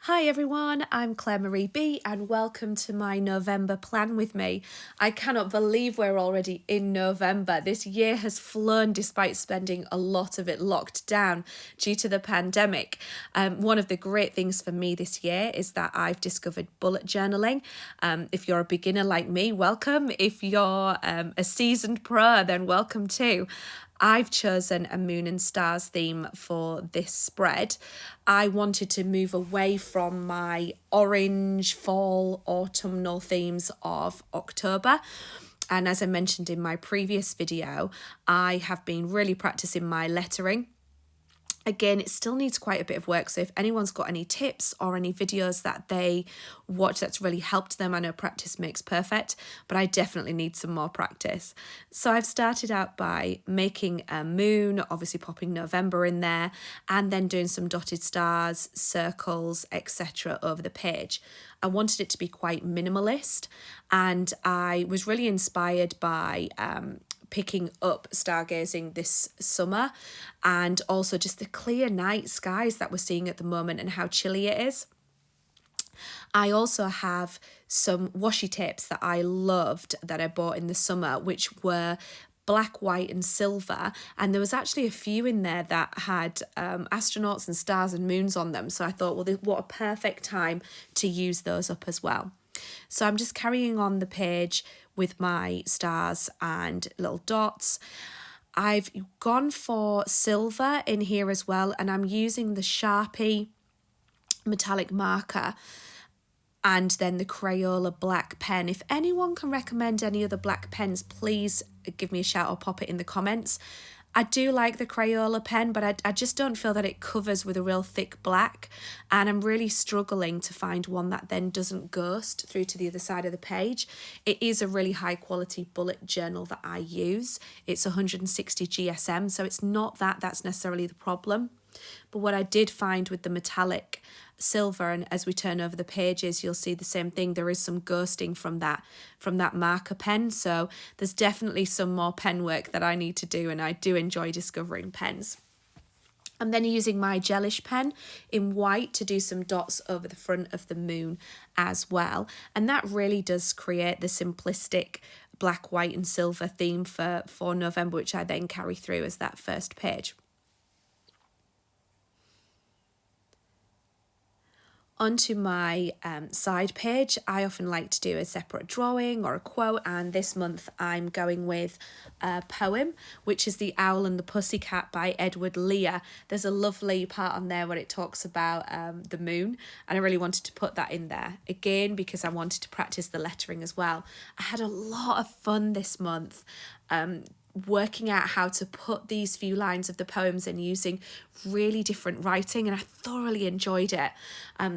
Hi everyone, I'm Claire Marie B and welcome to my November plan with me. I cannot believe we're already in November. This year has flown despite spending a lot of it locked down due to the pandemic. One of the great things for me this year is that I've discovered bullet journaling. If you're a beginner like me, welcome. If you're a seasoned pro, then welcome too. I've chosen a moon and stars theme for this spread. I wanted to move away from my orange, fall, autumnal themes of October. And as I mentioned in my previous video, I have been really practicing my lettering. Again, it still needs quite a bit of work. So if anyone's got any tips or any videos that they watch that's really helped them, I know practice makes perfect, but I definitely need some more practice. So I've started out by making a moon, obviously popping November in there, and then doing some dotted stars, circles, etc. over the page. I wanted it to be quite minimalist, and I was really inspired by picking up stargazing this summer and also just the clear night skies that we're seeing at the moment and how chilly it is. I also have some washi tapes that I loved that I bought in the summer, which were black, white and silver, and there was actually a few in there that had astronauts and stars and moons on them, so I thought, well, what a perfect time to use those up as well. So I'm just carrying on the page with my stars and little dots. I've gone for silver in here as well, and I'm using the Sharpie metallic marker and then the Crayola black pen. If anyone can recommend any other black pens, please give me a shout or pop it in the comments. I do like the Crayola pen, but I just don't feel that it covers with a real thick black, and I'm really struggling to find one that then doesn't ghost through to the other side of the page. It is a really high quality bullet journal that I use. It's 160 GSM, so it's not that's necessarily the problem. But what I did find with the metallic silver, and as we turn over the pages you'll see the same thing, there is some ghosting from that marker pen, so there's definitely some more pen work that I need to do, and I do enjoy discovering pens. I'm then using my gelish pen in white to do some dots over the front of the moon as well, and that really does create the simplistic black, white and silver theme for November, which I then carry through as that first page. Onto my side page, I often like to do a separate drawing or a quote, and this month I'm going with a poem, which is The Owl and the Pussycat by Edward Lear. There's a lovely part on there where it talks about the moon, and I really wanted to put that in there, again because I wanted to practice the lettering as well. I had a lot of fun this month working out how to put these few lines of the poems in using really different writing, and I thoroughly enjoyed it.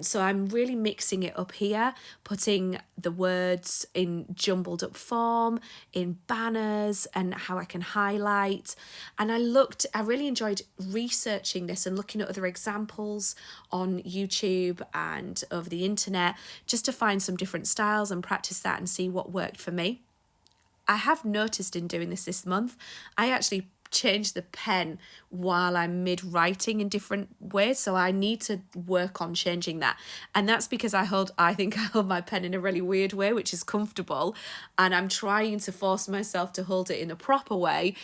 So I'm really mixing it up here, putting the words in jumbled up form, in banners, and how I can highlight. And I really enjoyed researching this and looking at other examples on YouTube and over the internet just to find some different styles and practice that and see what worked for me. I have noticed in doing this month, I actually change the pen while I'm mid-writing in different ways, so I need to work on changing that. And that's because I think I hold my pen in a really weird way, which is comfortable, and I'm trying to force myself to hold it in a proper way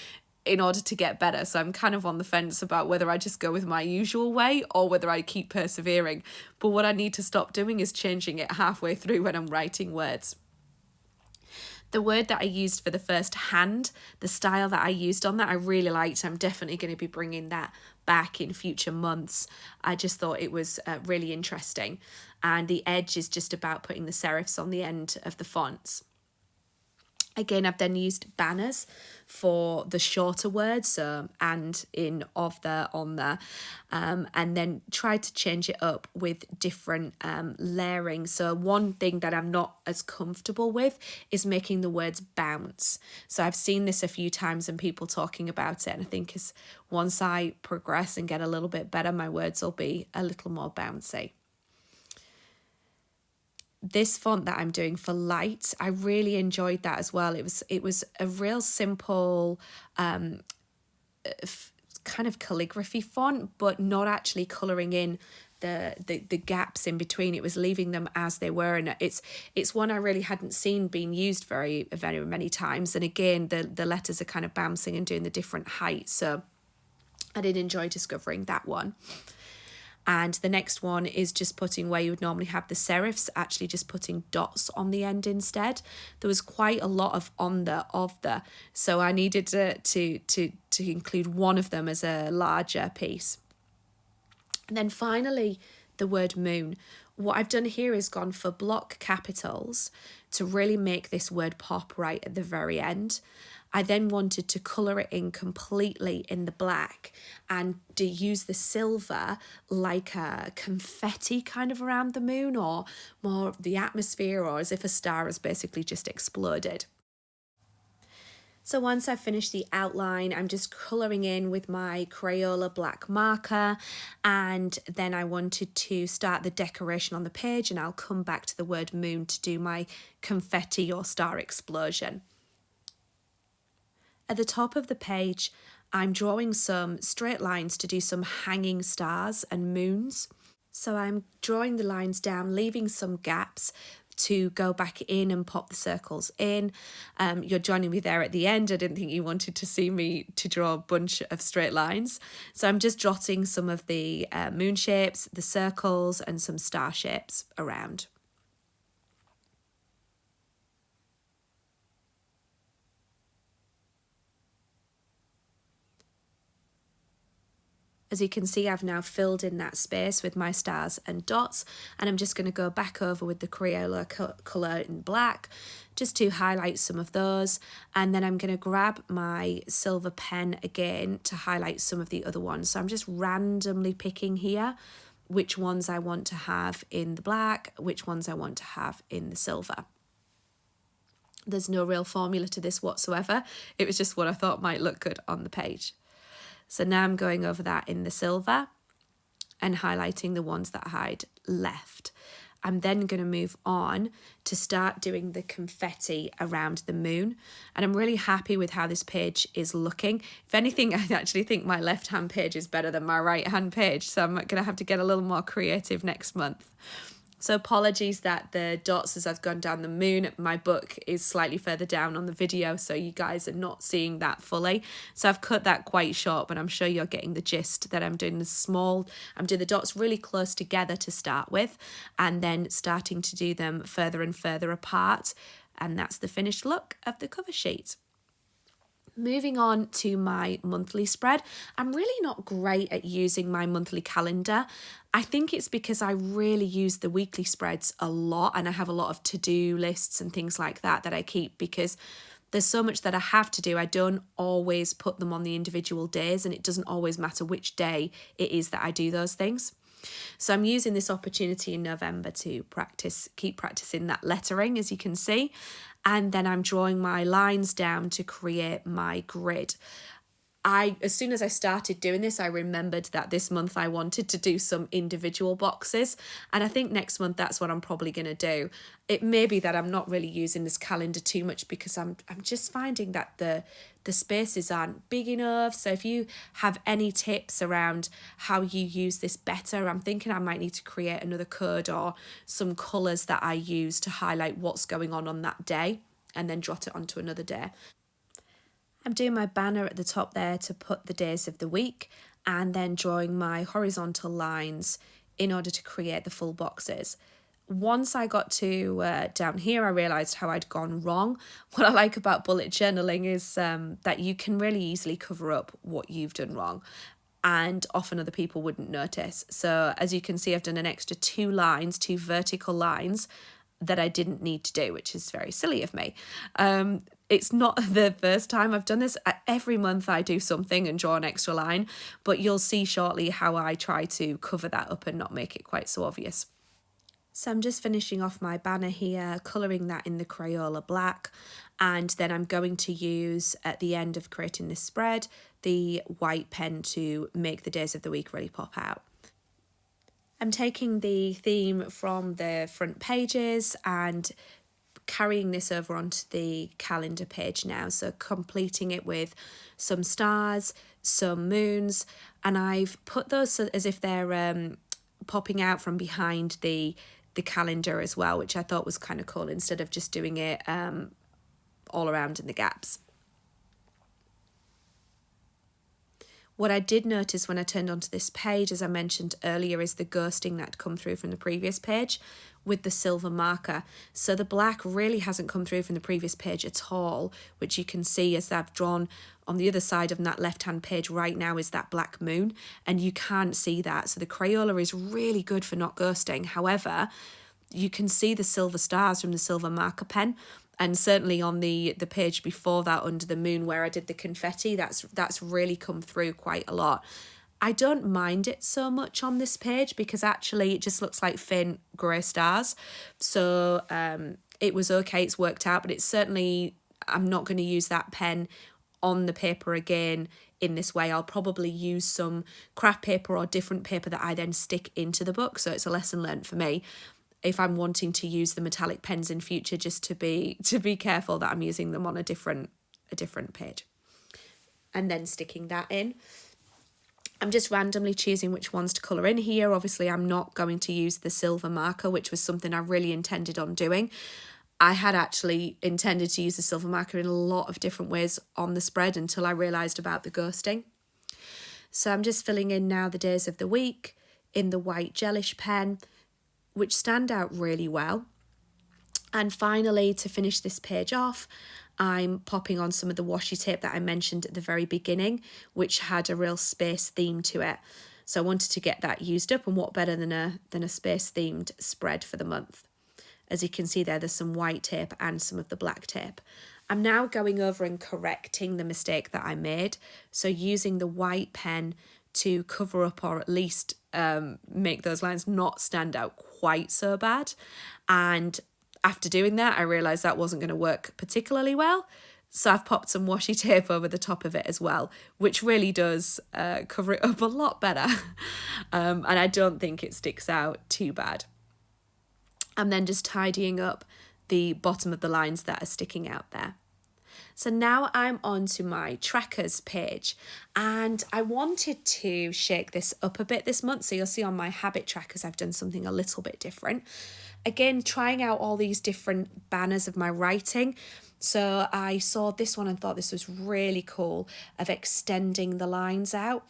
in order to get better. So I'm kind of on the fence about whether I just go with my usual way or whether I keep persevering. But what I need to stop doing is changing it halfway through when I'm writing words. The word that I used for the first hand, the style that I used on that, I really liked. I'm definitely going to be bringing that back in future months. I just thought it was really interesting. And the edge is just about putting the serifs on the end of the fonts. Again, I've then used banners for the shorter words, so and, in, of, the, on, the, and then tried to change it up with different layering. So one thing that I'm not as comfortable with is making the words bounce. So I've seen this a few times and people talking about it, and I think once I progress and get a little bit better, my words will be a little more bouncy. This font that I'm doing for light, I really enjoyed that as well. It was a real simple kind of calligraphy font, but not actually colouring in the gaps in between. It was leaving them as they were, and it's one I really hadn't seen being used very many times. And again, the letters are kind of bouncing and doing the different heights, so I did enjoy discovering that one. And the next one is just putting where you would normally have the serifs, actually just putting dots on the end instead. There was quite a lot of so I needed to include one of them as a larger piece. And then finally, the word moon. What I've done here is gone for block capitals to really make this word pop right at the very end. I then wanted to colour it in completely in the black and to use the silver like a confetti kind of around the moon, or more the atmosphere, or as if a star has basically just exploded. So once I've finished the outline, I'm just colouring in with my Crayola black marker, and then I wanted to start the decoration on the page, and I'll come back to the word moon to do my confetti or star explosion. At the top of the page, I'm drawing some straight lines to do some hanging stars and moons. So I'm drawing the lines down, leaving some gaps to go back in and pop the circles in. You're joining me there at the end. I didn't think you wanted to see me to draw a bunch of straight lines. So I'm just jotting some of the moon shapes, the circles, and some star shapes around. As you can see, I've now filled in that space with my stars and dots, and I'm just going to go back over with the Crayola colour in black just to highlight some of those, and then I'm going to grab my silver pen again to highlight some of the other ones. So I'm just randomly picking here which ones I want to have in the black, which ones I want to have in the silver. There's no real formula to this whatsoever. It was just what I thought might look good on the page. So now I'm going over that in the silver and highlighting the ones that I'd left. I'm then going to move on to start doing the confetti around the moon. And I'm really happy with how this page is looking. If anything, I actually think my left-hand page is better than my right-hand page. So I'm going to have to get a little more creative next month. So apologies that the dots as I've gone down the moon, my book is slightly further down on the video, so you guys are not seeing that fully. So I've cut that quite short, but I'm sure you're getting the gist that I'm doing I'm doing the dots really close together to start with, and then starting to do them further and further apart. And that's the finished look of the cover sheet. Moving on to my monthly spread, I'm really not great at using my monthly calendar. I think it's because I really use the weekly spreads a lot, and I have a lot of to-do lists and things like that I keep because there's so much that I have to do. I don't always put them on the individual days, and it doesn't always matter which day it is that I do those things. So I'm using this opportunity in November to keep practicing that lettering, as you can see. And then I'm drawing my lines down to create my grid. As soon as I started doing this, I remembered that this month I wanted to do some individual boxes. And I think next month that's what I'm probably going to do. It may be that I'm not really using this calendar too much because I'm just finding that the spaces aren't big enough. So if you have any tips around how you use this better, I'm thinking I might need to create another code or some colours that I use to highlight what's going on that day and then jot it onto another day. I'm doing my banner at the top there to put the days of the week, and then drawing my horizontal lines in order to create the full boxes. Once I got to down here, I realised how I'd gone wrong. What I like about bullet journaling is that you can really easily cover up what you've done wrong, and often other people wouldn't notice. So as you can see, I've done an extra 2 vertical lines that I didn't need to do, which is very silly of me. It's not the first time I've done this. Every month I do something and draw an extra line, but you'll see shortly how I try to cover that up and not make it quite so obvious. So I'm just finishing off my banner here, colouring that in the Crayola black, and then I'm going to use, at the end of creating this spread, the white pen to make the days of the week really pop out. I'm taking the theme from the front pages and carrying this over onto the calendar page now, so completing it with some stars, some moons, and I've put those as if they're popping out from behind the calendar as well, which I thought was kind of cool, instead of just doing it all around in the gaps. What I did notice when I turned onto this page, as I mentioned earlier, is the ghosting that had come through from the previous page with the silver marker. So the black really hasn't come through from the previous page at all, which you can see as I've drawn on the other side of that left-hand page right now is that black moon, and you can't see that. So the Crayola is really good for not ghosting. However, you can see the silver stars from the silver marker pen. And certainly on the page before that, under the moon, where I did the confetti, that's really come through quite a lot. I don't mind it so much on this page because actually it just looks like faint grey stars. So it was okay, it's worked out, but it's certainly, I'm not going to use that pen on the paper again in this way. I'll probably use some craft paper or different paper that I then stick into the book. So it's a lesson learned for me, if I'm wanting to use the metallic pens in future, just to be careful that I'm using them on a different page. And then sticking that in. I'm just randomly choosing which ones to colour in here. Obviously, I'm not going to use the silver marker, which was something I really intended on doing. I had actually intended to use the silver marker in a lot of different ways on the spread until I realised about the ghosting. So I'm just filling in now the days of the week in the white gelish pen, which stand out really well. And finally, to finish this page off, I'm popping on some of the washi tape that I mentioned at the very beginning, which had a real space theme to it. So I wanted to get that used up, and what better than a space themed spread for the month. As you can see there's some white tape and some of the black tape. I'm now going over and correcting the mistake that I made. So using the white pen to cover up, or at least make those lines not stand out quite so bad. And after doing that, I realised that wasn't going to work particularly well. So I've popped some washi tape over the top of it as well, which really does cover it up a lot better. And I don't think it sticks out too bad. I'm then just tidying up the bottom of the lines that are sticking out there. So now I'm on to my trackers page, and I wanted to shake this up a bit this month. So you'll see on my habit trackers, I've done something a little bit different. Again, trying out all these different banners of my writing. So I saw this one and thought this was really cool, of extending the lines out.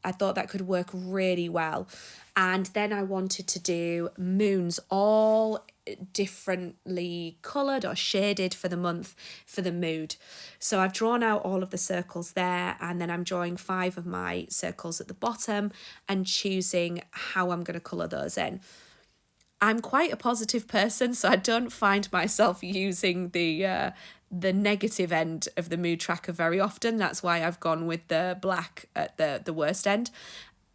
I thought that could work really well. And then I wanted to do moons, all differently coloured or shaded for the month, for the mood. So I've drawn out all of the circles there, and then I'm drawing 5 of my circles at the bottom and choosing how I'm going to colour those in. I'm quite a positive person, so I don't find myself using the negative end of the mood tracker very often. That's why I've gone with the black at the worst end.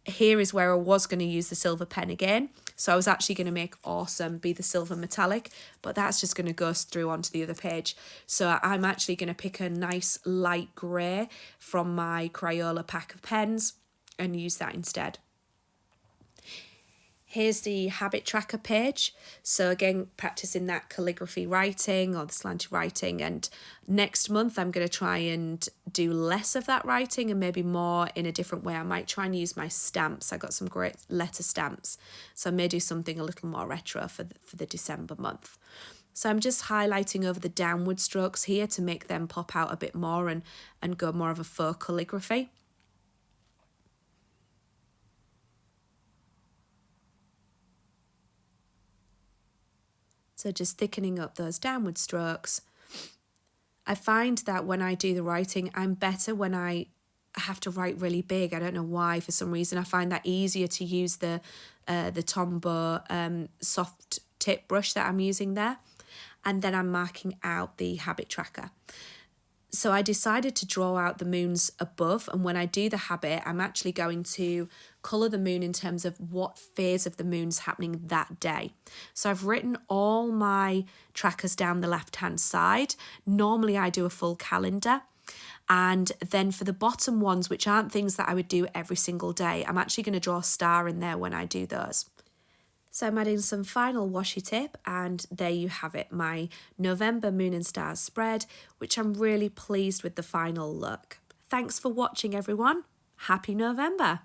Here is where I was going to use the silver pen again. So I was actually going to make Awesome be the silver metallic, but that's just going to go through onto the other page. So I'm actually going to pick a nice light grey from my Crayola pack of pens and use that instead. Here's the habit tracker page. So again, practicing that calligraphy writing or the slanted writing. And next month, I'm going to try and do less of that writing and maybe more in a different way. I might try and use my stamps. I got some great letter stamps. So I may do something a little more retro for the December month. So I'm just highlighting over the downward strokes here to make them pop out a bit more and go more of a faux calligraphy. So just thickening up those downward strokes. I find that when I do the writing, I'm better when I have to write really big. I don't know why, for some reason. I find that easier to use the Tombow soft tip brush that I'm using there. And then I'm marking out the habit tracker. So I decided to draw out the moons above, and when I do the habit, I'm actually going to colour the moon in terms of what phase of the moon's happening that day. So I've written all my trackers down the left-hand side. Normally I do a full calendar. And then for the bottom ones, which aren't things that I would do every single day, I'm actually going to draw a star in there when I do those. So I'm adding some final washi tape, and there you have it, my November Moon and Stars spread, which I'm really pleased with the final look. Thanks for watching, everyone. Happy November.